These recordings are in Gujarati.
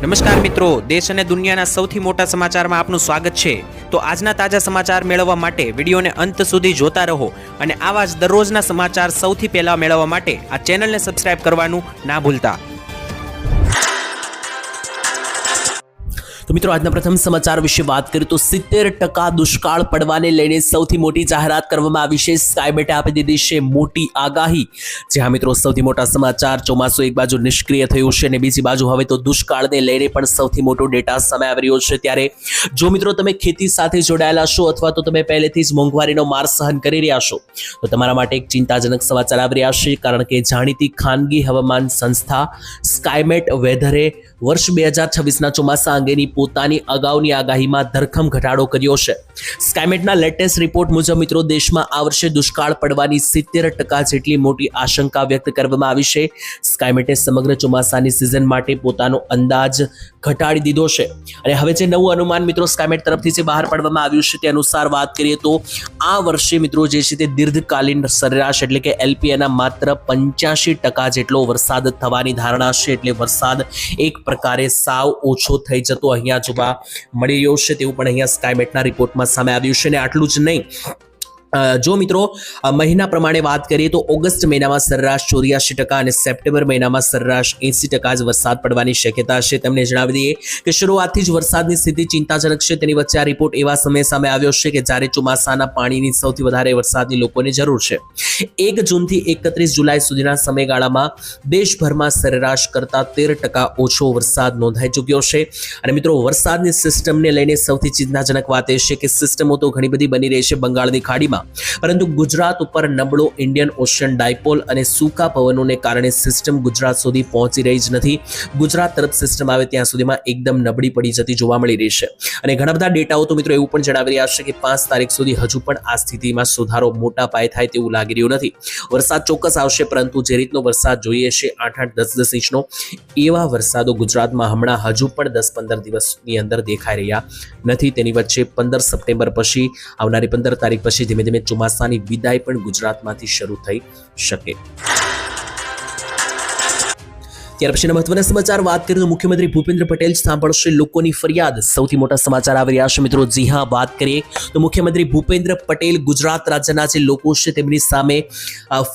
નમસ્કાર મિત્રો, દેશ અને દુનિયાના સૌથી મોટા સમાચારમાં આપનું સ્વાગત છે। તો આજના તાજા સમાચાર મેળવવા માટે વિડીયોને અંત સુધી જોતા રહો અને આવા જ દરરોજના સમાચાર સૌથી પહેલા મેળવવા માટે આ ચેનલને સબસ્ક્રાઇબ કરવાનું ના ભૂલતા। તો મિત્રો આજના પ્રથમ સમાચાર વિશે વાત કરીએ તો 70% દુષ્કાળ પડવાને લઈને સૌથી મોટી જાહેરાત કરવામાં આવી છે। સ્કાયમેટે આપી દીધી છે મોટી આગાહી। જે હા મિત્રો, સૌથી મોટા સમાચાર, ચોમાસું એક બાજુ નિષ્ક્રિય થયું છે અને બીજી બાજુ હવે તો દુષ્કાળને લઈને પણ સૌથી મોટો ડેટા સામે આવી રહ્યો છે। ત્યારે જો મિત્રો તમે ખેતી સાથે જોડાયેલા છો અથવા તો તમે પહેલેથી જ મોંઘવારીનો માર સહન કરી રહ્યા છો તો તમારા માટે એક ચિંતાજનક સમાચાર આવી રહ્યા છે, કારણ કે જાણીતી ખાનગી હવામાન સંસ્થા સ્કાયમેટ વેધરે વર્ષ 2026ના ચોમાસા અંગેની પોતાની અગાઉની આગાહીમાં ધરખમ ઘટાડો કર્યો છે। સ્કાયમેટના લેટેસ્ટ રિપોર્ટ મુજબ મિત્રો દેશમાં આ વર્ષે દુષ્કાળ પડવાની 70% જેટલી મોટી આશંકા વ્યક્ત કરવામાં આવી છે। સ્કાયમેટે સમગ્ર ચોમાસાની સિઝન માટે પોતાનો અંદાજ ઘટાડી દીધો છે અને હવે જે નવું અનુમાન મિત્રો સ્કાયમેટ તરફથી જે બહાર પાડવામાં આવ્યું છે તે અનુસાર વાત કરીએ તો આ વર્ષે મિત્રો જે છે તે દીર્ઘકાલીન સરેરાશ એટલે કે એલપીએના માત્ર 85% જેટલો વરસાદ થવાની ધારણા છે। એટલે વરસાદ એક પ્રકારે સાવ ઓછો થઈ જતો અહીંયા જોવા મળી રહ્યો છે તેવું પણ અહીંયા સ્કાયમેટના રિપોર્ટમાં સામે આવ્યું છે। અને આટલું જ નહીં, જો મિત્રો મહિના પ્રમાણે વાત કરીએ તો ઓગસ્ટ મહિનામાં સરેરાશ 84% અને સપ્ટેમ્બર મહિનામાં સરેરાશ 80% જ વરસાદ પડવાની શક્યતા છે। તેમને જણાવી દઈએ કે શરૂઆતથી જ વરસાદની સ્થિતિ ચિંતાજનક છે। તેની વચ્ચે આ રિપોર્ટ એવા સમય સામે આવ્યો છે કે જ્યારે ચોમાસાના પાણીની સૌથી વધારે વરસાદની લોકોને જરૂર છે। 1 જૂનથી 31 જુલાઈ સુધીના સમયગાળામાં દેશભરમાં સરેરાશ કરતાં 13% ઓછો વરસાદ નોંધાઈ ચૂક્યો છે। અને મિત્રો વરસાદની સિસ્ટમને લઈને સૌથી ચિંતાજનક વાત એ છે કે સિસ્ટમો તો ઘણી બધી બની રહી છે બંગાળની ખાડીમાં, પરંતુ ગુજરાત ઉપર નબળો ઇન્ડિયન ઓશિયન ડાયપોલ અને સૂકા પવનોને કારણે સિસ્ટમ ગુજરાત સુધી પહોંચી રહી જ નથી। ગુજરાત તરફ સિસ્ટમ આવે ત્યાં સુધીમાં એકદમ નબળી પડી જતી જોવા મળી રહી છે। અને ઘણા બધા ડેટાઓ તો મિત્રો એવું પણ જણાવી રહ્યા છે કે 5 તારીખ સુધી હજુ પણ આ સ્થિતિમાં સુધારો મોટા પાયે થાય તેવું લાગી રહ્યું નથી। વરસાદ ચોક્કસ આવશે, પરંતુ જે રીતનો વરસાદ જોઈએ છે 8-8, 10-10 ઇંચનો, એવા વરસાદો ગુજરાતમાં હમણાં હજુ પણ 10-15 દિવસની અંદર દેખાઈ રહ્યા નથી। તેની વચ્ચે 15 સપ્ટેમ્બર પછી આવનારી 15 તારીખ પછી ધીમે ધીમે ચોમાસાની વિદાય પણ ગુજરાતમાંથી શરૂ થઈ શકે। ત્યાર પછીના મહત્વના સમાચાર વાત કરીએ તો મુખ્યમંત્રી ભૂપેન્દ્ર પટેલ સાંભળશે લોકોની ફરિયાદ। સૌથી મોટા સમાચાર આવી રહ્યા છે મિત્રો। જી હા, વાત કરીએ તો મુખ્યમંત્રી ભૂપેન્દ્ર પટેલ ગુજરાત રાજ્યના જે લોકો છે તેમની સામે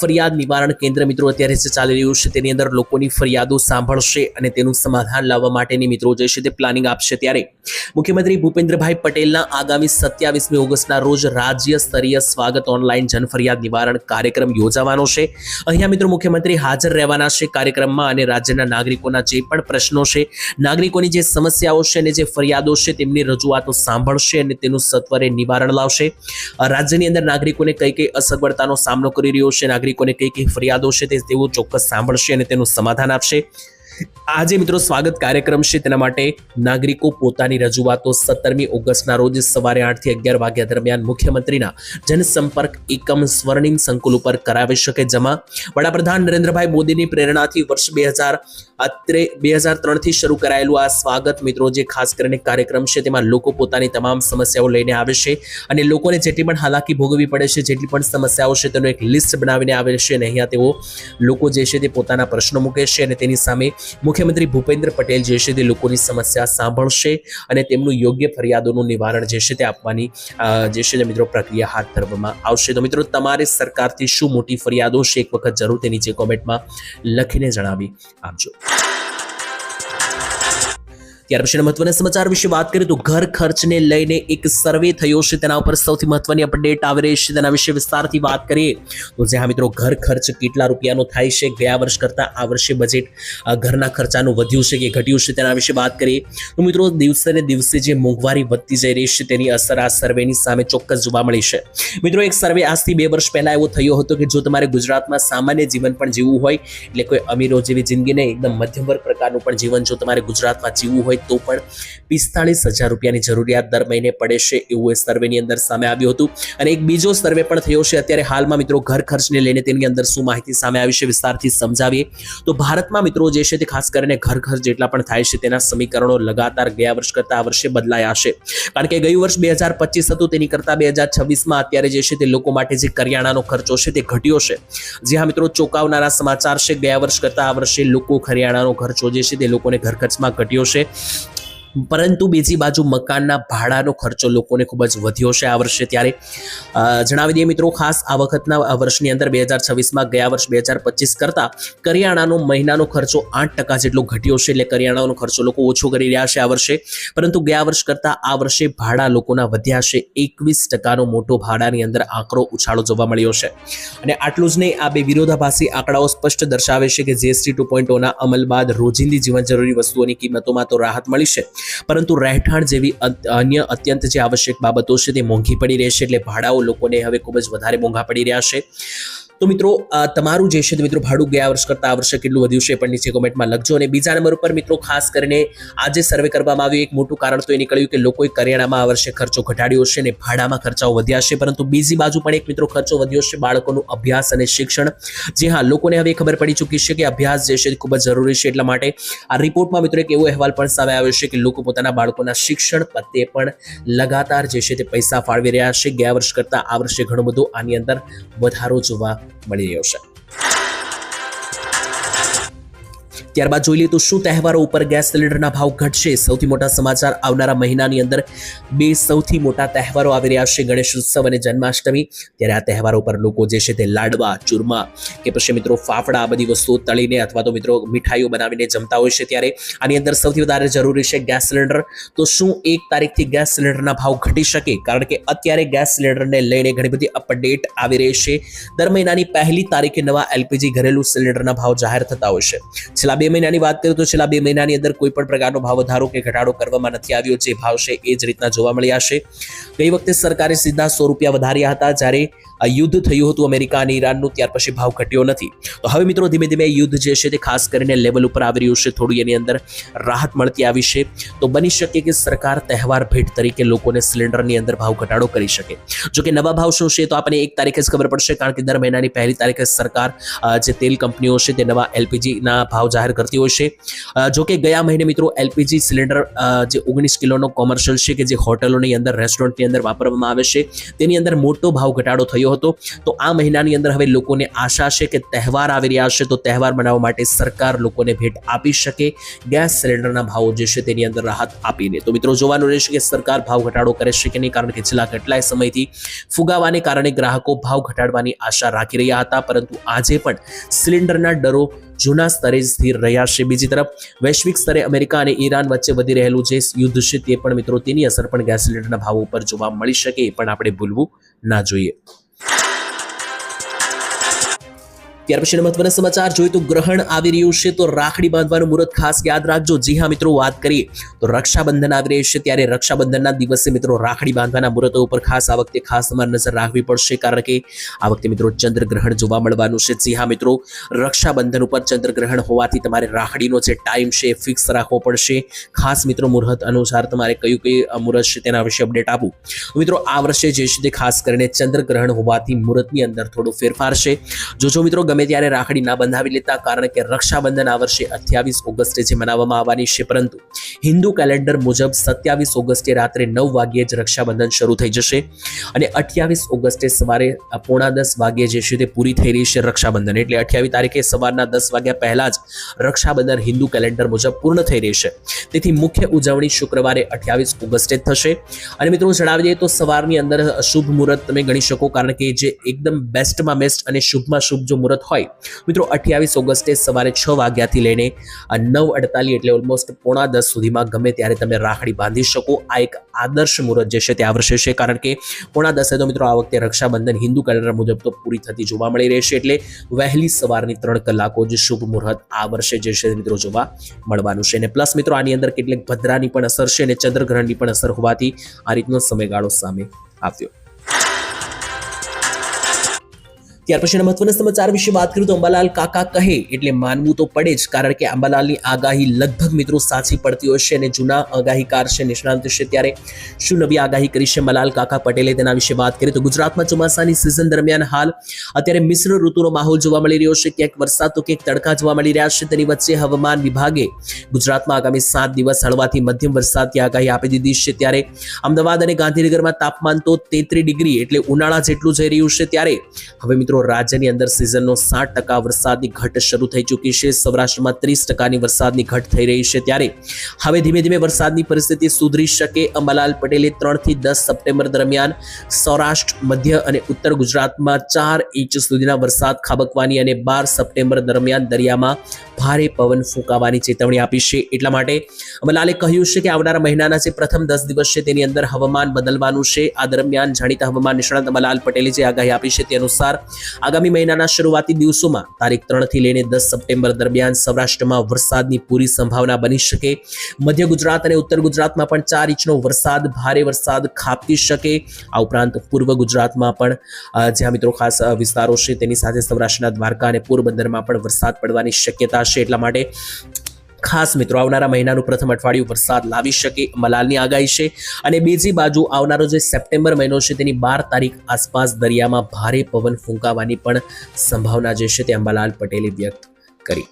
ફરિયાદ નિવારણ કેન્દ્ર મિત્રો અત્યારે જે ચાલી રહ્યું છે તેની અંદર લોકોની ફરિયાદો સાંભળશે અને તેનું સમાધાન લાવવા માટેની મિત્રો જે છે તે પ્લાનિંગ આપશે। ત્યારે મુખ્યમંત્રી ભૂપેન્દ્રભાઈ પટેલના આગામી 27મી ઓગસ્ટના રોજ રાજ્ય સ્તરીય સ્વાગત ઓનલાઈન જનફરિયાદ નિવારણ કાર્યક્રમ યોજાવાનો છે। અહીંયા મિત્રો મુખ્યમંત્રી હાજર રહેવાના છે કાર્યક્રમમાં અને રાજ્યના નાગરિકોના જે પણ પ્રશ્નો છે, નાગરિકોની જે સમસ્યાઓ છે અને જે ફરિયાદો છે તેમની રજૂઆતો સાંભળશે અને તેનું સત્વરે નિવારણ લાવશે। રાજ્યની અંદર નાગરિકોને કઈ કઈ અસગવડતાનો સામનો કરી રહ્યો છે, નાગરિકોને કઈ કઈ ફરિયાદો છે તે તેઓ ચોક્કસ સાંભળશે અને તેનું સમાધાન આપશે। આજે મિત્રો સ્વાગત કાર્યક્રમ છે, તેના માટે નાગરિકો પોતાની રજૂઆતો 17મી ઓગસ્ટના રોજ સવારે 8 થી 11 વાગ્યા દરમિયાન મુખ્યમંત્રીના જનસંપર્ક એકમ સ્વર્ણિમ સંકુલ ઉપર કરાવી શકે જમા। વડાપ્રધાન નરેન્દ્રભાઈ મોદીની પ્રેરણાથી વર્ષ 2003થી શરૂ કરાયેલું આ સ્વાગત મિત્રો જે ખાસ કરીને કાર્યક્રમ છે તેમાં લોકો પોતાની તમામ સમસ્યાઓ લઈને આવે છે અને લોકોને જેટલી પણ હાલાકી ભોગવવી પડે છે, જેટલી પણ સમસ્યાઓ છે તેનું એક લિસ્ટ બનાવીને આવે છે અને અહીંયા તેઓ લોકો જે છે તે પોતાના પ્રશ્નો મૂકે છે અને તેની સામે મુખ્યમંત્રી ભૂપેન્દ્ર પટેલ જે છે તે લોકોની સમસ્યા સાંભળશે અને તેમનું યોગ્ય ફરિયાદોનું નિવારણ જે છે તે આપવાની જે છે મિત્રો પ્રક્રિયા હાથ ધરવામાં આવશે। તો મિત્રો તમારે સરકારથી શું મોટી ફરિયાદો છે એક વખત જરૂર તે નીચે કોમેન્ટમાં લખીને જણાવી આપજો। ત્યાર પછી મહત્વના સમાચાર વિશે વાત કરીએ તો ઘર ખર્ચને લઈને એક સર્વે થયો છે, તેના ઉપર સૌથી મહત્વની અપડેટ આવી રહી છે, તેના વિશે વિસ્તારથી વાત કરીએ તો જે હા મિત્રો ઘર ખર્ચ કેટલા રૂપિયાનો થાય છે, ગયા વર્ષ કરતાં આ વર્ષે બજેટ ઘરના ખર્ચાનું વધ્યું છે કે ઘટ્યું છે તેના વિશે વાત કરીએ તો મિત્રો દિવસે ને દિવસે જે મોંઘવારી વધતી જઈ રહી છે તેની અસર આ સર્વેની સામે ચોક્કસ જોવા મળી છે। મિત્રો એક સર્વે આજથી 2 વર્ષ પહેલા એવો થયો હતો કે જો તમારે ગુજરાતમાં સામાન્ય જીવન પણ જીવવું હોય, એટલે કોઈ અમીરો જેવી જિંદગી નહીં, એકદમ મધ્યમ વર્ગ પ્રકારનું પણ જીવન જો તમારે ગુજરાતમાં જીવવું હોય હોય તો પણ 45,000 રૂપિયાની જરૂરિયાત દર મહિને પડે છે એવું એ સર્વેની અંદર સામે આવ્યું હતું. અને એક બીજો સર્વે પણ થયો છે અત્યારે હાલમાં મિત્રો ઘર ખર્ચને લઈને, તેની અંદર શું માહિતી સામે આવી છે વિસ્તારથી સમજાવીએ તો ભારતમાં મિત્રો જે છે તે ખાસ કરીને ઘર ખર્ચ જેટલા પણ થાય છે તેના સમીકરણો લગાતાર ગયા વર્ષ કરતા આ વર્ષે બદલાયા છે. કારણ કે ગયું વર્ષ 2025 હતું, તેની કરતા 2026માં અત્યારે જે છે તે લોકો માટે જે કરિયાણાનો ખર્ચો છે તે ઘટ્યો છે. જી હા મિત્રો, ચોંકાવનારા સમાચાર છે. ગયા વર્ષ કરતા આ વર્ષે લોકો કરિયાણાનો ખર્ચો જે છે તે લોકોને ઘર ખર્ચમાં ઘટ્યો છે. પરંતુ બીજી બાજુ મકાનના ભાડાનો ખર્ચો લોકોને ખૂબ જ વધ્યો છે આ વર્ષે. ત્યારે જણાવી દઈએ મિત્રો, ખાસ આ વખતના વર્ષની અંદર 2026માં ગયા વર્ષ 2025 કરતાં કરિયાણાનો મહિનાનો ખર્ચો 8% જેટલો ઘટ્યો છે. એટલે કરિયાણાનો ખર્ચો લોકો ઓછો કરી રહ્યા છે આ વર્ષે. પરંતુ ગયા વર્ષ કરતાં આ વર્ષે ભાડા લોકોના વધ્યા છે. 21%નો મોટો ભાડાની અંદર આંકડો ઉછાળો જોવા મળ્યો છે. અને આટલું જ નહીં, આ બે વિરોધાભાસી આંકડાઓ સ્પષ્ટ દર્શાવે છે કે GST 2.0ના અમલ બાદ રોજિંદી જીવન જરૂરી વસ્તુઓની કિંમતોમાં તો રાહત મળી છે, પરંતુ રહેઠાણ જેવી અન્ય અત્યંત જે આવશ્યક બાબતો છે તે મોંઘી પડી રહેશે. એટલે ભાડાઓ લોકોને હવે ખૂબ જ વધારે મોંઘા પડી રહ્યા છે. તો મિત્રો તમારું જે છે મિત્રો ભાડું ગયા વર્ષ કરતાં આ વર્ષે કેટલું વધ્યું છે પણ નીચે કોમેન્ટમાં લખજો. અને બીજા નંબર ઉપર મિત્રો ખાસ કરીને આજે સર્વે કરવામાં આવ્યું, એક મોટું કારણ તો એ નીકળ્યું કે લોકોએ કરિયાણામાં આ વર્ષે ખર્ચો ઘટાડ્યો છે અને ભાડામાં ખર્ચાઓ વધ્યા છે. પરંતુ બીજી બાજુ પણ એક મિત્રો ખર્ચો વધ્યો છે બાળકોનું અભ્યાસ અને શિક્ષણ. જી હા, લોકોને હવે ખબર પડી ચૂકી છે કે અભ્યાસ જે છે ખૂબ જ જરૂરી છે. એટલા માટે આ રિપોર્ટમાં મિત્રો એક એવો અહેવાલ પણ સામે આવ્યો છે કે લોકો પોતાના બાળકોના શિક્ષણ પ્રત્યે પણ લગાતાર જે છે તે પૈસા ફાળવી રહ્યા છે. ગયા વર્ષ કરતાં આ વર્ષે ઘણો બધો આની અંદર વધારો જોવા મળી રહ્યો છે. ત્યારબાદ જોઈ લઈએ તો શું તહેવારો ઉપર ગેસ સિલિન્ડરના ભાવ ઘટશે? સૌથી મોટા સમાચાર આવનારા મહિનાની અંદર બે સૌથી મોટા તહેવારો આવી રહ્યા છે, ગણેશ ઉત્સવ અને જન્માષ્ટમી. ત્યારે આ તહેવારો પર લોકો જે છે તે લાડવા, ચૂરમા કે પછી મિત્રો ફાફડા આ બધી વસ્તુઓ તળીને અથવા તો મિત્રો મીઠાઈઓ બનાવીને જમતા હોય છે. ત્યારે આની અંદર સૌથી વધારે જરૂરી છે ગેસ સિલિન્ડર. તો શું 1 તારીખથી ગેસ સિલિન્ડરના ભાવ ઘટી શકે? કારણ કે અત્યારે ગેસ સિલિન્ડરને લઈને ઘણી બધી અપડેટ આવી રહી છે. દર મહિનાની 1લી તારીખે નવા LPG ઘરેલું સિલિન્ડરના ભાવ જાહેર થતા હોય છે. છેલ્લા 2 મહિનાની વાત કરીએ તો છેલ્લા 2 મહિનાની અંદર કોઈ પણ પ્રકારનો ભાવ વધારો કે ઘટાડો કરવામાં નથી આવ્યો. જે ભાવ છે એ જ રીતના જોવા મળ્યા છે. ગઈ વખતે સરકારે સીધા 100 રૂપિયા વધાર્યા હતા જ્યારે યુદ્ધ થયું હતું અમેરિકા અને ઈરાનનું, ત્યાર પછી ભાવ ઘટ્યો નથી. તો હવે મિત્રો ધીમે ધીમે યુદ્ધ જે છે તે ખાસ કરીને લેવલ ઉપર આવી રહ્યું છે, થોડી એની અંદર રાહત મળતી આવી છે. તો બની શકે કે સરકાર તહેવાર ભેટ તરીકે લોકોને સિલિન્ડરની અંદર ભાવ ઘટાડો કરી શકે. જો કે નવા ભાવ શું છે તો આપણને 1 તારીખે જ ખબર પડશે, કારણ કે દર મહિનાની 1લી તારીખે સરકાર જે તેલ કંપનીઓ છે તે નવા LPGના ભાવ જાહેર કરતી હોય છે. જો કે ગયા મહિને મિત્રો LPG સિલિન્ડર જે 19 કિલોનો કોમર્શિયલ છે કે જે હોટલોની અંદર, રેસ્ટોરન્ટની અંદર વાપરવામાં આવે છે, તેની અંદર મોટો ભાવ ઘટાડો થયો હતો. તો આ મહિનાની અંદર હવે લોકોને આશા છે કે તહેવાર આવી રહ્યા છે, તો તહેવાર મનાવવા માટે સરકાર લોકોને ભેટ આપી શકે ગેસ સિલિન્ડરના ભાવો જે છે તેની અંદર રાહત આપીને. તો મિત્રો જોવાનું રહેશે કે સરકાર ભાવ ઘટાડો કરે છે કે નહીં, કારણ કે છેલ્લા કેટલાય સમયથી ફુગાવાને કારણે ગ્રાહકો ભાવ ઘટાડવાની આશા રાખી રહ્યા હતા, પરંતુ આજે પણ સિલિન્ડરના દરો જૂના સ્તરે સ્થિર રહ્યા છે. બીજી તરફ વૈશ્વિક સ્તરે અમેરિકા અને ઈરાન વચ્ચે વધી રહેલું જે યુદ્ધ છે તે પણ મિત્રો તેની અસર પણ ગેસ સિલિન્ડરના ભાવ ઉપર જોવા મળી શકે, એ પણ આપણે ભૂલવું ના જોઈએ. ત્યાર પછી મહત્વના સમાચાર જોઈએ તો ગ્રહણ આવી રહ્યું છે, તો રાખડી બાંધવાનું મુહૂર્ત ખાસ યાદ રાખજો. જી હા મિત્રો, વાત કરીએ તો રક્ષાબંધન આવી રહી છે, ત્યારે રક્ષાબંધનના દિવસે મિત્રો રાખડી બાંધવાના મુહૂર્તો ઉપર ખાસ આ વખતે ખાસ તમારે નજર રાખવી પડશે, કારણ કે આ વખતે મિત્રો ચંદ્રગ્રહણ જોવા મળવાનું છે. જી હા મિત્રો, રક્ષાબંધન ઉપર ચંદ્રગ્રહણ હોવાથી તમારે રાખડીનો જે ટાઈમ છે એ ફિક્સ રાખવો પડશે. ખાસ મિત્રો મુહૂર્ત અનુસાર તમારે કયું મુહૂર્ત છે તેના વિશે અપડેટ આપું. મિત્રો આ વર્ષે જે છે તે ખાસ કરીને ચંદ્રગ્રહણ હોવાથી મુહૂર્તની અંદર થોડો ફેરફાર છે. જોજો મિત્રો ગમે ત્યારે રાખડી ના બંધાવી લેતા, કારણ કે રક્ષાબંધન આ વર્ષે 28 ઓગસ્ટે જે મનાવવામાં આવવાની છે, પરંતુ હિન્દુ કેલેન્ડર મુજબ 27 ઓગસ્ટે રાત્રે 9 વાગ્યે જ રક્ષાબંધન શરૂ થઈ જશે અને 28 ઓગસ્ટે સવારે 9:30 વાગ્યે જે છે તે પૂરી થઈ રહી છે રક્ષાબંધન. એટલે 28 તારીખે સવારના 10 વાગ્યા પહેલા જ રક્ષાબંધન હિન્દુ કેલેન્ડર મુજબ પૂર્ણ થઈ રહી છે. તેથી મુખ્ય ઉજવણી શુક્રવારે 28 ઓગસ્ટે થશે. અને મિત્રો જણાવી દઈએ તો સવારની અંદર શુભ મુહૂર્ત તમે ગણી શકો, કારણ કે જે એકદમ બેસ્ટમાં બેસ્ટ અને શુભમાં શુભ જો મુહૂર્ત હોય મિત્રો 28 ઓગસ્ટે સવારે 6 વાગ્યાથી લઈને 9:48 એટલે ઓલમોસ્ટ 9:45 સુધીમાં ગમે ત્યારે તમે રાખડી બાંધી શકો. આ એક આદર્શ મુહૂર્ત જે છે તે આ વર્ષે છે, કારણ કે 9:45 તો મિત્રો આ વખતે રક્ષાબંધન હિન્દુ કેલેન્ડર મુજબ તો પૂરી થતી જોવા મળી રહેશે. એટલે વહેલી સવારની 3 કલાકો જે શુભ મુહૂર્ત આ વર્ષે જે છે મિત્રો જોવા મળવાનું છે. અને પ્લસ મિત્રો આની અંદર કેટલીક ભદ્રાની પણ અસર છે અને ચંદ્રગ્રહણની પણ અસર હોવાથી આ રીતનો સમયગાળો સામે આવ્યો. ત્યાર પછીના મહત્વના સમાચાર વિશે વાત કરીએ તો અંબાલાલ કાકા કહે એટલે માનવું તો પડે જ, કારણ કે અંબાલાલની આગાહી લગભગ મિત્રો સાચી પડતી હોય છે અને જૂના આગાહીકાર છે, નિષ્ણાંત છે, ત્યારે શું નવી આગાહી કરી છે અંબાલાલ કાકા પટેલે તેના વિશે વાત કરીએ તો ગુજરાતમાં ચોમાસાની સિઝન દરમિયાન હાલ અત્યારે મિશ્ર ઋતુનો માહોલ જોવા મળી રહ્યો છે, ક્યાંક વરસાદ તો ક્યાંક તડકા જોવા મળી રહ્યા છે. તેની વચ્ચે હવામાન વિભાગે ગુજરાતમાં આગામી 7 દિવસ હળવાથી મધ્યમ વરસાદની આગાહી આપી દીધી છે. ત્યારે અમદાવાદ અને ગાંધીનગરમાં તાપમાન તો 33 ડિગ્રી એટલે ઉનાળા જેટલું જઈ રહ્યું છે. ત્યારે હવે મિત્રો રાજ્યની અંદર સિઝનનો 60% વરસાદની ઘટ શરૂ થઈ ચૂકી છે. સૌરાષ્ટ્રમાં 30%ની વરસાદની ઘટ થઈ રહી છે. ત્યારે હવે ધીમે ધીમે વરસાદની પરિસ્થિતિ સુધરી શકે. અંબાલાલ પટેલે 3 થી 10 સપ્ટેમ્બર દરમિયાન સૌરાષ્ટ્ર, મધ્ય અને ઉત્તર ગુજરાતમાં 4 ઇંચ સુધીના વરસાદ ખાબકવાની અને 12 સપ્ટેમ્બર દરમિયાન દરિયામાં ભારે પવન ફૂંકાવાની ચેતવણી આપી છે. એટલા માટે અંબાલાલે કહ્યું છે કે આવનારા મહિનાના જે પ્રથમ 10 દિવસ છે તેની અંદર હવામાન બદલવાનું છે. આ દરમિયાન જાણીતા હવામાન નિષ્ણાત અંબાલાલ પટેલે જે આગાહી આપી છે તે અનુસાર આગામી મહિનાના શરૂઆતી દિવસોમાં તારીખ 3 થી લઈને 10 સપ્ટેમ્બર દરમિયાન સૌરાષ્ટ્રમાં વરસાદની પૂરી સંભાવના બની શકે. મધ્ય ગુજરાત અને ઉત્તર ગુજરાતમાં પણ 4 ઇંચનો વરસાદ, ભારે વરસાદ ખાબકી શકે. આ ઉપરાંત પૂર્વ ગુજરાતમાં પણ જ્યાં મિત્રો ખાસ વિસ્તારો છે તેની સાથે સૌરાષ્ટ્રના દ્વારકા અને પોરબંદરમાં પણ વરસાદ પડવાની શક્યતા છે. એટલા માટે ખાસ મિત્રો આવનારા મહિનાનું પ્રથમ અઠવાડિયું વરસાદ લાવી શકે અંબાલાલની આગાહી છે. અને બીજી બાજુ આવનારો જે સપ્ટેમ્બર મહિનો છે તેની 12 તારીખ આસપાસ દરિયામાં ભારે પવન ફૂંકાવાની પણ સંભાવના જે છે તે અંબાલાલ પટેલે વ્યક્ત કરી.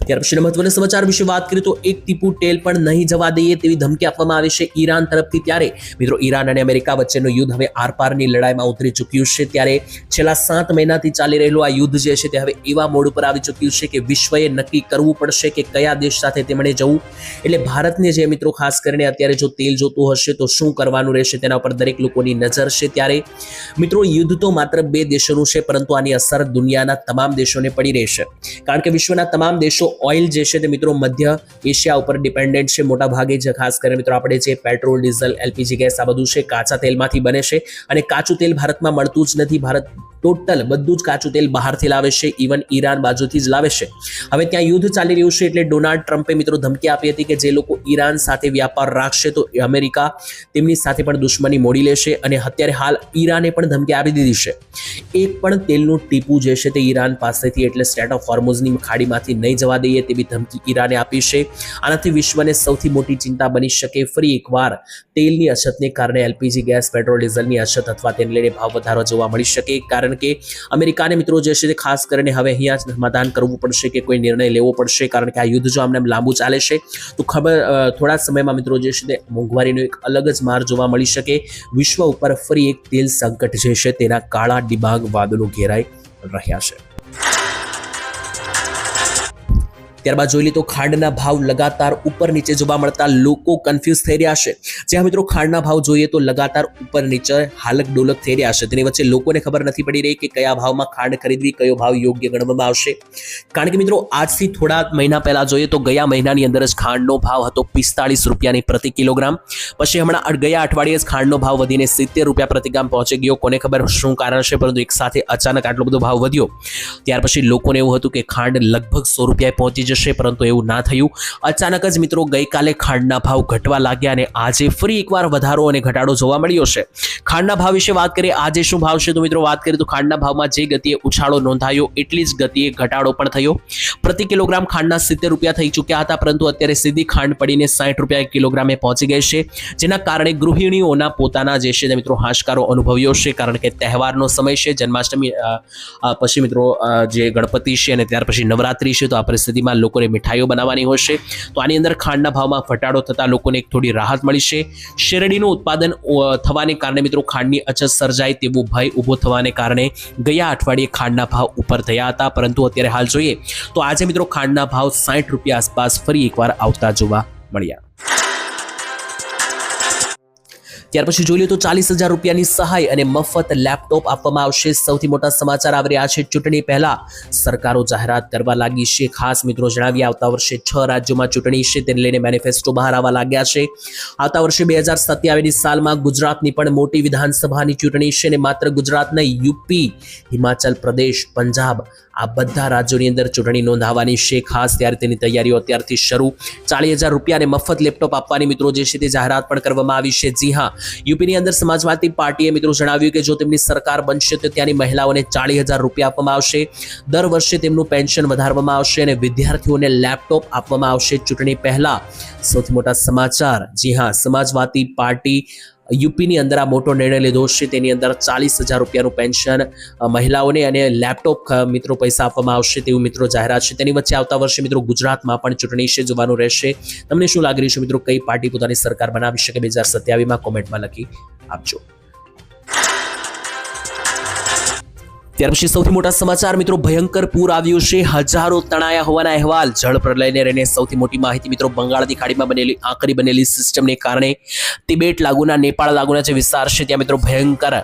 ત્યાર પછીના મહત્વના સમાચાર વિશે વાત કરીએ તો એક ટીપું તેલ પણ નહીં જવા દઈએ તેવી ધમકી આપવામાં આવી છે ઈરાન તરફથી. ત્યારે મિત્રો ઈરાન અને અમેરિકા વચ્ચેનું યુદ્ધ હવે આરપારની લડાઈમાં ઉતરી ચૂક્યું છે. ત્યારે છેલ્લા 7 મહિનાથી ચાલી રહેલું આ યુદ્ધ જે છે તે હવે એવા મોડ ઉપર આવી ચૂક્યું છે કે વિશ્વએ નક્કી કરવું પડશે કે કયા દેશ સાથે તેમણે જવું. એટલે ભારતને જે મિત્રો ખાસ કરીને અત્યારે જો તેલ જોતું હશે તો શું કરવાનું રહેશે તેના ઉપર દરેક લોકોની નજર છે. ત્યારે મિત્રો યુદ્ધ તો માત્ર 2 દેશોનું છે, પરંતુ આની અસર દુનિયાના તમામ દેશોને પડી રહેશે, કારણ કે વિશ્વના તમામ દેશો ઓઇલ જે છે તે મિત્રો મધ્ય એશિયા ઉપર ડિપેન્ડન્ટ છે. મોટા ભાગે જે ખાસ કરીને મિત્રો આપણે જે પેટ્રોલ, ડીઝલ, એલપીજી ગેસ આ બધું છે કાચા તેલમાંથી બને છે અને કાચું તેલ ભારતમાં મળતું જ નથી. ભારત ટોટલ બધું જ કાચું તેલ બહારથી લાવે છે, ઇવન ઈરાન બાજુથી જ લાવે છે. હવે ત્યાં યુદ્ધ ચાલી રહ્યું છે એટલે ડોનાલ્ડ ટ્રમ્પે મિત્રો ધમકી આપી હતી કે જે લોકો ઈરાન સાથે વ્યાપાર રાખશે તો અમેરિકા તેમની સાથે પણ દુશ્મની મોડી લેશે. અને અત્યારે હાલ ઈરાને પણ ધમકી આપી દીધી છે. એક પણ તેલનું ટીપું જે છે તે ઈરાન પાસેથી એટલે સ્ટ્રેટ ઓફ હોર્મુઝની ખાડીમાંથી નહીં જવા દઈએ તેવી ધમકી ઈરાને આપી છે. આનાથી વિશ્વને સૌથી મોટી ચિંતા બની શકે. ફરી એકવાર તેલની અછતને કારણે એલપીજી ગેસ, પેટ્રોલ, ડીઝલની અછત અથવા તેને લઈને ભાવ વધારો જોવા મળી શકે. કારણ કે અમેરિકાને મિત્રો જે છે તે ખાસ કરીને હવે અહીંયા જ સમાધાન કરવું પડશે કે કોઈ નિર્ણય લેવો પડશે, કારણ કે આ યુદ્ધ જો આમને લાંબુ ચાલે છે તો થોડા સમયમાં મિત્રો જે છે તે મોંઘવારીનો એક અલગ જ માર જોવા મળી શકે. વિશ્વ ઉપર ફરી એક તેલ સંકટ જે છે તેના કાળા ડિબાંગ વાદળો ઘેરાઈ રહ્યા છે. ત્યારબાદ જોઈ લે તો ખાંડના ભાવ લગાતાર ઉપર નીચે જોવા મળતા લોકો કન્ફ્યુઝ થઈ રહ્યા છે. જ્યાં મિત્રો ખાંડના ભાવ જોઈએ તો લગાતાર ઉપર નીચે હાલક ડોલક થઈ રહ્યા છે. તેની વચ્ચે લોકોને ખબર નથી પડી રહી કે કયા ભાવમાં ખાંડ ખરીદવી, કયો ભાવ યોગ્ય ગણવામાં આવશે. કારણ કે મિત્રો આજથી થોડા મહિના પહેલા જોઈએ તો ગયા મહિનાની અંદર જ ખાંડનો ભાવ હતો 45 રૂપિયાની પ્રતિ કિલોગ્રામ. પછી હમણાં ગયા અઠવાડિયે જ ખાંડનો ભાવ વધીને 70 રૂપિયા પ્રતિ ગ્રામ પહોંચી ગયો. કોને ખબર શું કારણ છે, પરંતુ એક સાથે અચાનક આટલો બધો ભાવ વધ્યો. ત્યાર પછી લોકોને એવું હતું કે ખાંડ લગભગ 100 રૂપિયાએ પહોંચી જશે, પરંતુ એવું ના થયું. અચાનક જ મિત્રો ગઈકાલે ખાંડના ભાવ ઘટવા લાગ્યા અને આજે ફરી એકવાર વધારો અને ઘટાડો જોવા મળ્યો છે. ખાંડના ભાવ વિશે વાત કરીએ, આજે શું ભાવ છે તો મિત્રો વાત કરીએ તો ખાંડના ભાવમાં જે ગતિએ ઉછાળો નોંધાયો એટલી જ ગતિએ ઘટાડો પણ થયો. પ્રતિ કિલોગ્રામ ખાંડના 70 રૂપિયા થઈ ચૂક્યા હતા, પરંતુ અત્યારે સીધી ખાંડ પડીને 60 રૂપિયા કિલોગ્રામે પહોંચી ગઈ છે, જેના કારણે ગૃહિણીઓના પોતાના જે છે મિત્રો હાશકારો અનુભવ્યો છે. કારણ કે તહેવારનો સમય છે, જન્માષ્ટમી પછી મિત્રો જે ગણપતિ છે અને ત્યાર પછી નવરાત્રી છે, તો આ પરિસ્થિતિમાં લોકોને મીઠાઈઓ બનાવવાની હોય છે. તો આની અંદર ખાંડના ભાવમાં ઘટાડો થતા લોકોને એક થોડી રાહત મળી છે. શેરડીનું ઉત્પાદન થવાને કારણે મિત્રો ખાંડની અછત સર્જાય તેવો ભય ઊભો થવાને કારણે ગયા અઠવાડિયે ખાંડના ભાવ ઉપર થયા હતા, પરંતુ અત્યારે હાલ જોઈએ તો આજે મિત્રો ખાંડના ભાવ 60 રૂપિયા આસપાસ ફરી એકવાર આવતા જોવા મળ્યા. ત્યાર પછી જોઈ લો તો 40,000 રૂપિયાની સહાય અને મફત લેપટોપ આપવામાં આવશે. સૌથી મોટા સમાચાર આવી રહ્યા છે. ચૂંટણી પહેલા સરકારો જાહેરાત કરવા લાગી છે. ખાસ મિત્રો જણાવીએ, આવતા વર્ષે 6 રાજ્યોમાં ચૂંટણી છે, તેને લઈને મેનિફેસ્ટો બહાર આવવા લાગ્યા છે. આવતા વર્ષે 2027ની સાલમાં ગુજરાતની પણ મોટી વિધાનસભાની ચૂંટણી છે અને માત્ર ગુજરાત નહીં, યુપી, હિમાચલ પ્રદેશ, પંજાબ આ બધા રાજ્યોની અંદર ચૂંટણી નોંધાવવાની છે ખાસ, ત્યારે તેની તૈયારીઓ અત્યારથી શરૂ. 40,000 રૂપિયા અને મફત લેપટોપ આપવાની મિત્રો જે છે તે જાહેરાત પણ કરવામાં આવી છે. જી હા, યુપીની અંદર સમાજવાદી પાર્ટીએ મિત્રો જણાવ્યું કે જો તેમની સરકાર બનશે તો ત્યાંની મહિલાઓને 40,000 રૂપિયા આપવામાં આવશે. દર વર્ષે તેમનું પેન્શન વધારવામાં આવશે અને વિદ્યાર્થીઓને લેપટોપ આપવામાં આવશે. ચૂંટણી પહેલા સૌથી મોટા સમાચાર. જી હા, સમાજવાદી પાર્ટી યુપીની અંદર આ મોટો નિર્ણય લીધો છે. તેની અંદર 40,000 રૂપિયાનું પેન્શન મહિલાઓને અને લેપટોપ મિત્રો પૈસા આપવામાં આવશે તેવું મિત્રો જાહેરાત છે. તેની વચ્ચે આવતા વર્ષે મિત્રો ગુજરાતમાં પણ ચૂંટણી છે, જોવાનું રહેશે. તમને શું લાગી રહ્યું છે મિત્રો, કઈ પાર્ટી પોતાની સરકાર બનાવી શકે 2027માં? કોમેન્ટમાં લખી આપજો. ત્યાર પછી સૌથી મોટા સમાચાર મિત્રો, ભયંકર પૂર આવ્યું છે, હજારો તણાયા હોવાના અહેવાલ. જળ પ્રલયને લઈને સૌથી મોટી માહિતી મિત્રો, બંગાળની ખાડીમાં બનેલી આકરી બનેલી સિસ્ટમને કારણે તિબેટ લાગુના, નેપાળ લાગુના જે વિસ્તાર છે ત્યાં મિત્રો ભયંકર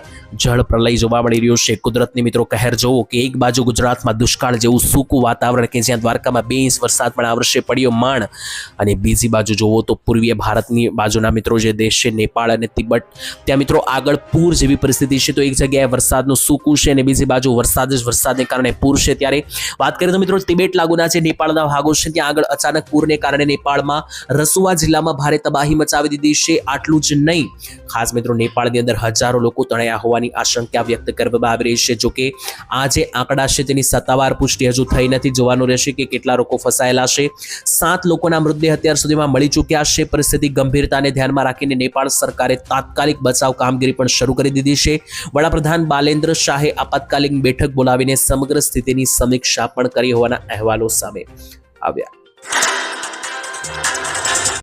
જળ પ્રલય જોવા મળી રહ્યો છે. કુદરતની મિત્રો કહેર જોવો કે એક બાજુ ગુજરાતમાં દુષ્કાળ જેવું સૂકું વાતાવરણ કે જ્યાં દ્વારકામાં 2 ઇંચ વરસાદ પણ આ વર્ષે પડ્યો માંડ, અને બીજી બાજુ જોવો તો પૂર્વીય ભારતની બાજુના મિત્રો જે દેશ છે નેપાળ અને તિબેટ, ત્યાં મિત્રો આગળ પૂર જેવી પરિસ્થિતિ છે. તો એક જગ્યાએ વરસાદનું સૂકું છે અને બીજી બાજુ વરસાદને કારણે પૂર છે. ત્યારે વાત કરીએ તો મિત્રો તિબેટ લાગુના જે નેપાળના ભાગો છે ત્યાં આગળ અચાનક પૂરને કારણે નેપાળમાં રસુઆ જિલ્લામાં ભારે તબાહી મચાવી દીધી છે. આટલું જ નહીં, ખાસ મિત્રો નેપાળની અંદર હજારો લોકો તણાયા હોવાની આશંકા વ્યક્ત કરવામાં આવી રહી છે. જોકે આ જે આંકડા છે તેની સત્તાવાર પુષ્ટિ હજુ થઈ નથી. જોવાનું રહેશે કે કેટલા લોકો ફસાયેલા છે. 7 લોકોના મૃતદેહ અત્યાર સુધીમાં મળી ચૂક્યા છે. પરિસ્થિતિ ગંભીરતાને ધ્યાનમાં રાખીને નેપાળ સરકારે તાત્કાલિક બચાવ કામગીરી પણ શરૂ કરી દીધી છે. વડાપ્રધાન બાલેન્દ્ર શાહે આપાતકાલીન બેઠક બોલાવીને સમગ્ર સ્થિતિની સમીક્ષા પણ કરી હોવાના અહેવાલો સામે આવ્યા.